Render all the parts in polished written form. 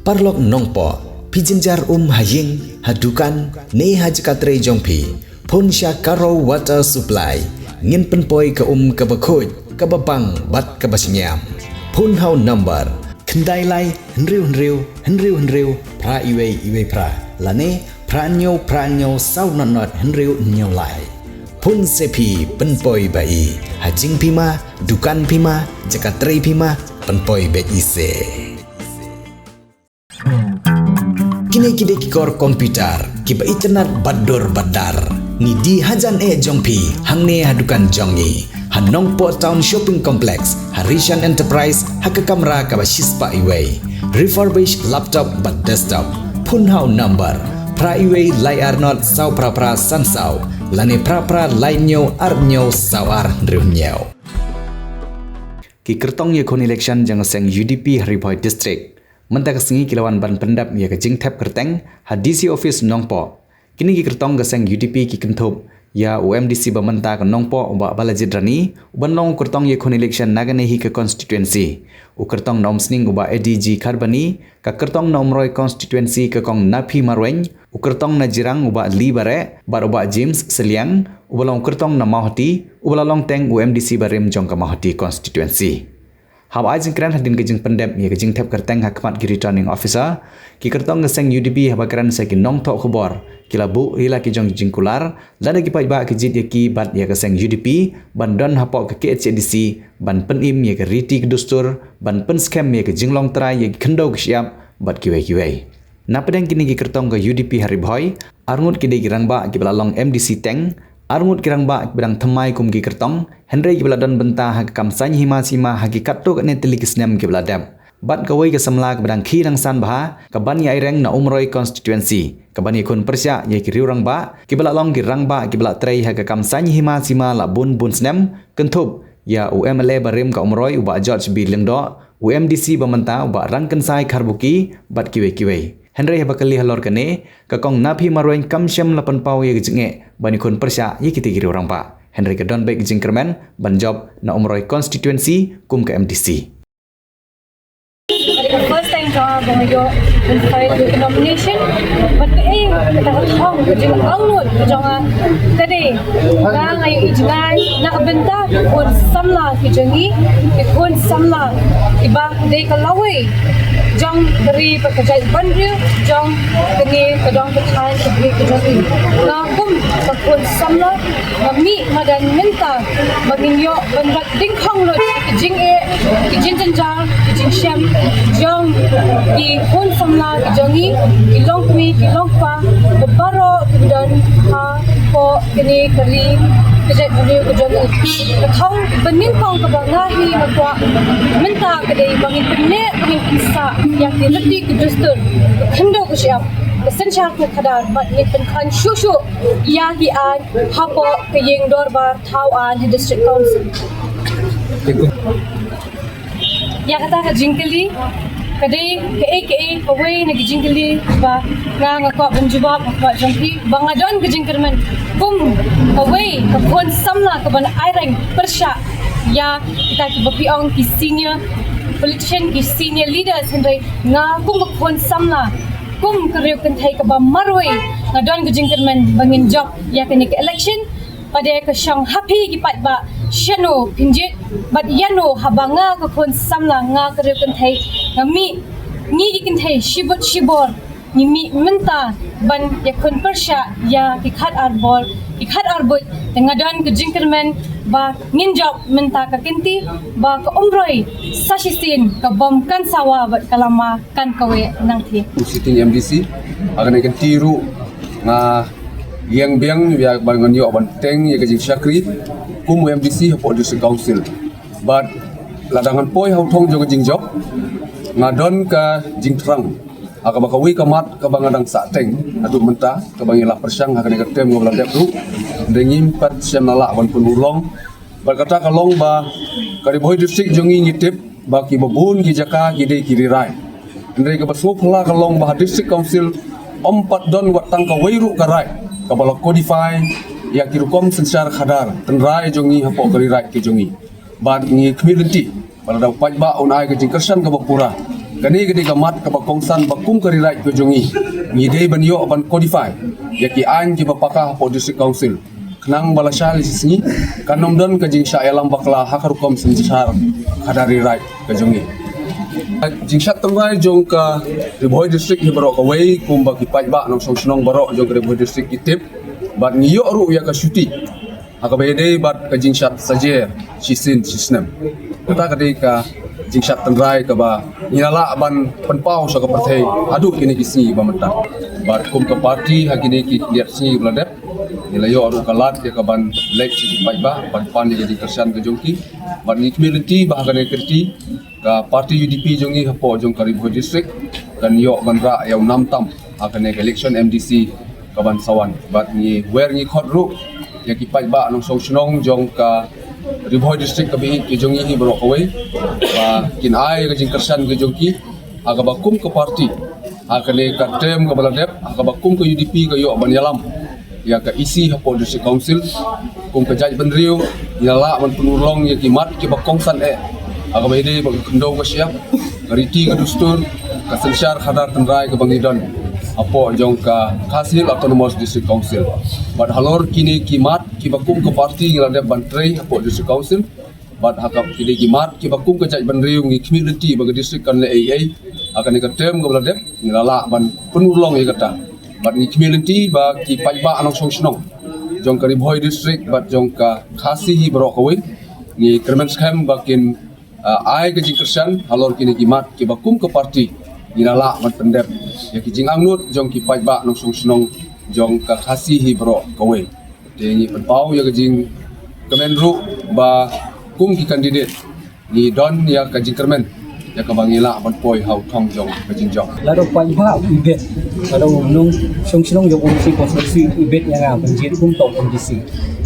parlok nongpo pijinjar haying hadukan ne hajkatre jongpi pon sya karo water supply ngin penpoi ke kebakhoj kebabang bat kebasinyam pon hau number kendai lai henriu pra iwe pra lane pranyo sau not henriu nyau lai pun sepi penpoi bai hajing pima dukan pima jakatre pima penpoi bet ise kini kikor komputer kiba internet badar ni di hajan jongpi hangne hadukan jongi hanongpo town shopping complex Harishan Enterprise hakakamra kabashispa iway refurbished laptop but desktop punhau number pra iway layar not sau pra sansau lane pra lainyo arnyo sawar drunyo ki kertong ye kon election jang seng UDP Haribhoi district mentak sengi kilawan ban pendap ye ke jingtap kerteng ha DC office nongpo kini ki kertong ga seng UDP ki kenthop ya UMDC bamenta ke nongpo ba balajidrani ubanong kertong ye kon election nagane hi ke constituency u kertong nom sning uba ADG Kharbani ka kertong nomroi constituency ke kong Napi Marweng u kertong na jirang uba Libare bar uba James Seliang ubalong kertong na Mahoti ubalalong teng UMDC barem jong ka Mahoti constituency hab ajing kran hadin gejing pendep ye gejing tap kerteng hakmat ki returning officer ki kertong ngeseng UDP habakran sa ki nong tok khobor kilabu rila ki jong jingkular lada ki pai ba ki jit ye ki bat ye keseng UDP bandon hapok ke KHDC ban penim ye ke riti ke dustur ban pen scam ye ke jinglong trai ye kendau ke siap bat kiwe napedeng kini ki kertong ke UDP Haribhoi arngut ki de girang ba ki belalong MDC teng arngut kirang ba bidang themai kum ki kertong Henry ki beladon benta ha kam sany hima sima ha ki katto ne telikisnem ki beladam bat kawai ke semla ke bidang khi dang san bah ka ban ye reng na umroi constituency ka ban ye kun persya ye ki riurang ba ki belalong ki rang ba ki belak trei ha ka kam sany hima sima la bun snem kentup ya UMLA barem ka umroi uba George B Lengdo UMDC bamenta uba rang kensai karbuki bat kiwe Henry habakali halor kene ka kong Napi Marweng kamsyam lapan pau ye gejenge bani kun persya ye kiti giri orang pa Henry ka don baik jingkerman ban job na umroi constituency kum ke MDC first time job bahayo and file the nomination but kita thong kejing angut kejonga tadi ngang ayo ijngai nak benta pun samla kejengi ikun samla iba de kalawai jong dari pekerja bandri jong kini kedong ketan kebri kejengi ngagum pun samla mami madan minta baginyo bandat dingkhong lo kejing kejing jenjang kejing syam jong di pun samla kejongi ilong kami ilong pa baro kemudian ha ko kini keri kejat beliau kejongi kau benimpang kebangahi makwa minta kedai bangin penek bangin kisah yang direti kedustur kendo kusiap kesensyar ke kadar bat ni penkan syushu ya di an hapo keyeng dorbar tauan district council ya kata jingkeli kadai ke away na gijingkeli ba nga ngakwa banjubab ngakwa jongpi bangadon gijingkerman kum away kapon samla kaban aireng persya ya kita kebapiong ki senior politician ki senior leaders hendai nga kum kapon samla kum keriu kentai kaba marway ngadon gijingkerman bangin job ya kini ke election pada ke syang happy ki pat ba shano pinjit bat yano habanga kapon samla nga keriu kentai ngami ngi kentai shibor ni mi menta ban yakun persya ya ikhat arbol ikhat arbut tengadon ke jingkerman ba nginjok menta ka kinti ba ka umroi sasisin ka bom kan sawa bat kalama kan kawe nang thi sitting MDC agan ikan tiru nga yang biang ya bangun yo ban teng ya gajing syakri kum MDC hapo district council but ladangan poi hau thong jo gajing job ngadon ka jingtrang aga bakawi kamat ka bangadang sateng adu menta ka bangilah persyang akan ikatem ngoblan dep tu dengim pat semala ban pun ulong berkata kalong ba Haribhoi district jongi ngitip ba ki babun ki jaka gide kiri rai ndre ka basu phala kalong ba district council ompat don watang ka weiru ka rai ka bala codify ya kirukom secara khadar tenrai jongi hapo kiri rai ki jongi ba ngi community pada dapat ba unai ke jingkersan ke bapura Kani gede gamat ka bakongsan bakum kari right ko jongi. Ngide ban yo ban codify. Yaki ain ki bapaka po district council. Kenang balasya lisisni kanom don ka jing sya elang bakla hakarukom sensar kadari right ka jongi. Jing sya tengrai jong ka Riboy district hibaro ka wei kum bagi pajba nong song baro jong ka Riboy district kitip. Bat ngiyo ru ya ka syuti. Hakabede bat ka jing sya saje sisin sisnem. Kata kadai ka jing sya tengrai ka ba nyala ban penpau sa ka partai adu kini kisi ba menta. Bat kum ka parti hakini ki liat sini bladep. Nilayo aru kalat ya ka ban lek si pajba ban pan ya jadi kersan ka jongki. Bat ni community bahagane kerti ka parti UDP jongi hapo jong ka Riboy district kan yo ban ra yaw namtam akane election MDC kaban sawan bat ni wer ni khot ru ya ki pajba nong song jong ka Riboy district kabi ki jongi hi bro kawai ba kin ai ka jing kersan ka jongki aga bakum ka parti akane ka tem ka baladep aga bakum ka UDP ka yo ban yalam ya ka isi hapo district council kum ka jaj ban riu nyala ban penulong ya ki mat ki bakongsan aga bede bag kendo ka siap gariti ka dustur ka sensar khadar tengrai ka bangidon apo jong ka Khasil Autonomous District Council bat halor kini kimat ki bakum ka parti ngilade bantrei apo district council bat hakap kini kimat ki bakum ka jaj banriu ngi community bag district kan le AA akan ka tem ka blade ngilala ban penulong ya kata bat ngi community ba ki pajba anong song jong ka Riboy district bat jong ka Khasi bro kawin ngi Kermenskhem bakin ai ke jingkersan halor kini kimat ki bakum ke parti nilala man pendep ya ki jing angnut jong ki pajba nong song jong ka Khasi hi bro kowe de ni penpau ya ke jing kemenru ba kum ki kandidat ni don ya ka jing kermen ya ka bangila ban poi hau thong jong ka jing jong lalu pajba ibet lalu nong song jong urusi konstruksi ibet yang banjir kum tau kondisi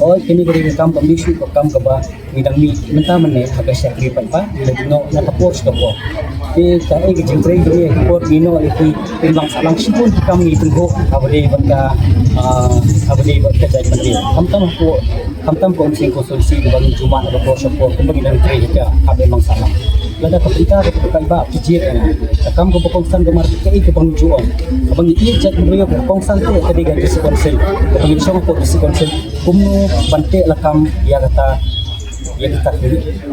oh kini dari kam pemisu ko kam ka ba midang mi menta mane aga syakri pajba no na tapos ko po di ka ai gijing pre gini ko dino iti timbang salang sipun kami tunggu abade bangka abade bangka jai mandi kamtam ko sing konstruksi bang cuma ada ko support kembali dan pre ka abe mang salang lada kapita ko pajba pijir kam ko pokongsan gamar kai ke bang juon abang iki jat mriyo ko pokongsan te kadi ga diskonsel abang isong ko diskonsel kumno bante lakam ya kata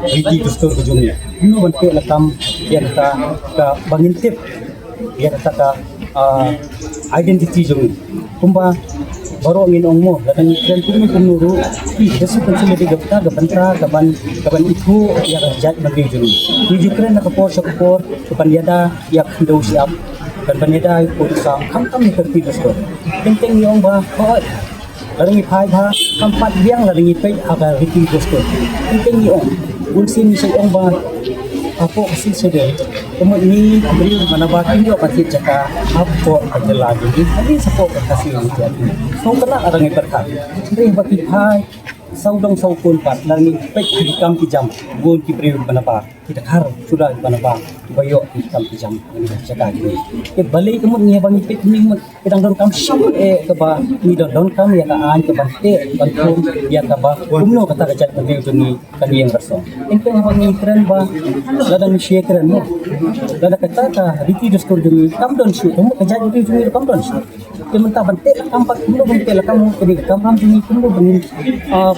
riti dustur kujungnya kumno bante lakam ya kata ka bangintip ya kata ka identity jung kumba baro nginong mo datang kren kumno ru diskonsel de gapta gapanta kaban itu ya jat magi jung tuju kren na kapor sa kapor panyada ya kendo siap dan panyada ko sa kamtam ni kerti dustur teng yong ba hoy laringi phai pha kampat biang laringi pe aga riti dustur teng yong unsin sa yong ba apo kasi sede kuma ni beri manaba tinjo pati jaka apo ajela jadi tadi sapo kasi jadi so kena laringi berkat ri baki phai saudang saupun pat laringi pe hikam kijam gon ki beri manaba kita har sudah manaba bayo hikam kijam ni jaka ni ke balai kemun ni bang pe ni kedang don kam syam ke ba ni don kam ya ka an ke bante bantum ya ka ba kumno kata kajat bagi ni kan yang berso ente bang ni keren ba ladang syek keren mo lada kata ka riti duskur ni kam don syu kamu kajat ni jumi kam don syu ke mentah bante kampak kumno bante la kamu ke kam ram ni kumno bani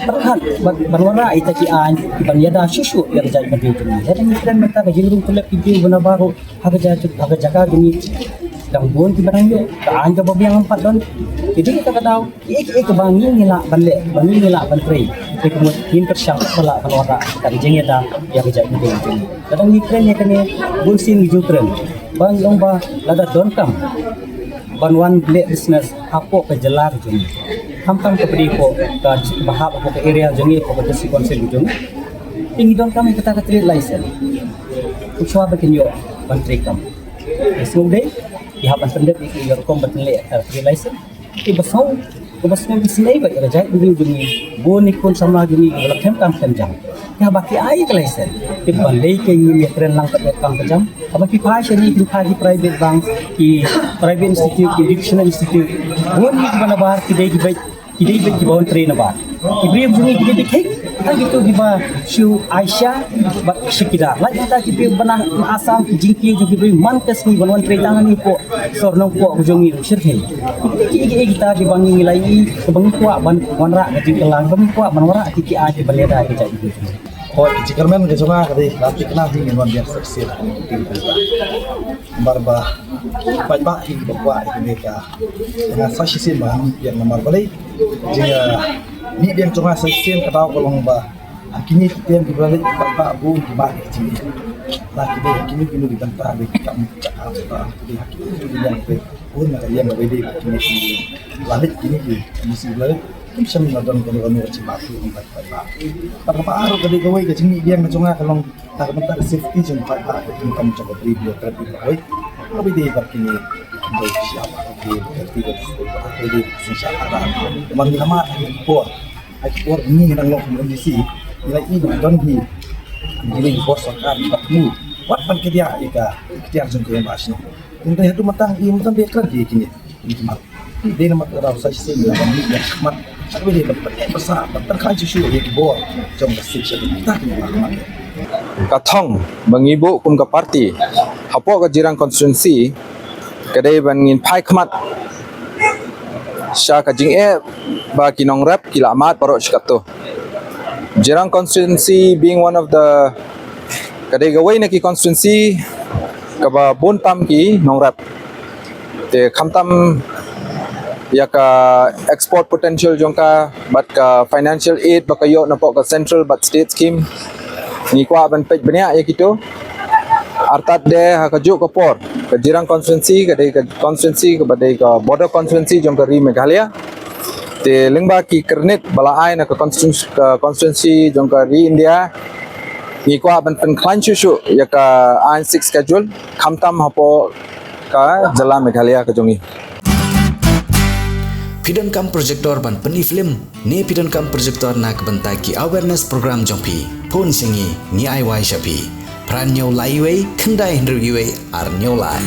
perhan barwara ita ki an bang yada shishu ya kajat bagi ni jadi ni keren mentah kajing tulap video bana baru haga jaga gini dang bon ti barang yo kaan ka babiang empat don jadi kita kadau ik bangi ngila banle bangi ngila ban pre ik mo tin ka syang pala kanora kan jeng eta ya bijak ni kadang ni kren ya kene bulsin gi kren bang yong ba lada don kam ban one black business apo ke jelar jeng kam ke beri ko ka bahap apo ke area jengi ko ke desi konsel jeng tinggi don kam kita ka trade license uswa bakin yo ban trade kam Semua dihapan pendek di Yorkom bertenle license ibasau ibasau bisnai ba ira jai dulu dumi boni kon sama gini lakem kam jam ya baki ai ke license tiban lei ke ni keren lang kam jam abaki phai ni ki phai private bank ki private institute ki educational institute boni bana bar ki dei ki bawon train bar ki brief juni ki dei Ay gitu giba Shu Aisyah ba Shakira. Lai kita kipi banah asam jingki jo kipi mantes ni banwan tangan ni po sornong po ujongi shirhen. Kita dibangi nilai kebangi po ban wanra gajing kelang ban po ban wara kiki a di baleda kita itu. Oh, Cikarmen ke sungai kali latih kena hingga luar biasa sih. Barba, baik hingga berbuat mereka dengan sasi sih yang nomor balik. Jika ni yang cuma sasi sih kata kalau bah kini yang dibalik baik bu di balik sini. Nah kini dibantah di kamu cakap di hakim yang pun yang berbeda kini balik kini mesti balik. Bisa menonton kami cipatu empat baik. Apa kali kau ke sini dia ngecunga kalau tak bentar safety jom baik kamu coba beri dia terlebih baik. Tapi dia kini untuk siapa dia tidak jadi susah ada. Teman nama ekspor ini yang long kondisi nilai ini don di jadi bos akan bertemu. Wat ke dia ikhtiar jom ke masnya. Untuk itu matang dia kerja kini ini cuma dia nama terau saya sih dalam media mat tapi dia besar terkait isu yang dibawa jom kasih kita kena Katong mengibu kum ke parti hapok ke jirang konstituensi kedai bangin pai kemat sya kajing ba kinong rep kila amat parok syakatu jirang konstituensi being one of the kedai gawai neki konstituensi kaba bontam ki nong rep te khamtam ya ka export potential jongka but ka financial aid baka yo napok ka central but state scheme ni kwa ban pej banyak ya gitu artat de ha ka juk ka por ka jirang constituency ka de ka constituency ka badai ka border constituency jongka ri Meghalaya te lengba ki kernet balaai na ka constituency jongka ri India ni kwa ban pen klan chu ya ka an 6 schedule khamtam hapo ka jala Meghalaya ka jongi Pidon kam projector ban peni film ne pidon kam projector nak bentai ki awareness program jompi pon singi ni ai wai shapi pran nyau lai wei kendai hendru ar nyau lai